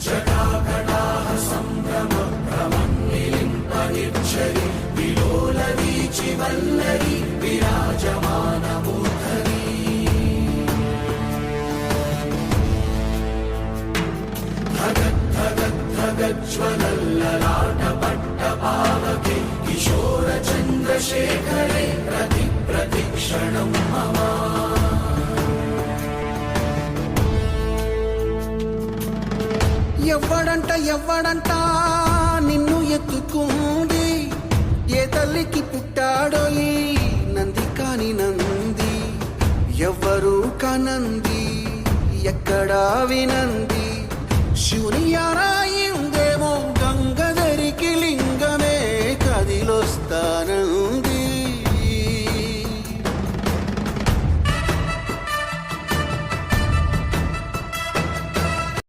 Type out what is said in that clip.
జటాకటాహ సంభ్రమ భ్రమన్నిలింపనిచ్చరి విలోలవీచి వల్లరి విరాజమానమూర్ధని ధగద్ధగద్ధగజ్వలల్లలాట పట్టపావకే కిశోర చంద్రశేఖరే ప్రతిక్షణం మమ ఎవ్వడంట నిన్ను ఎత్తుకుంది ఏ తల్లికి పుట్టాడో ఈ నంది కాని నంది ఎవ్వరు కనంది ఎక్కడా వినంది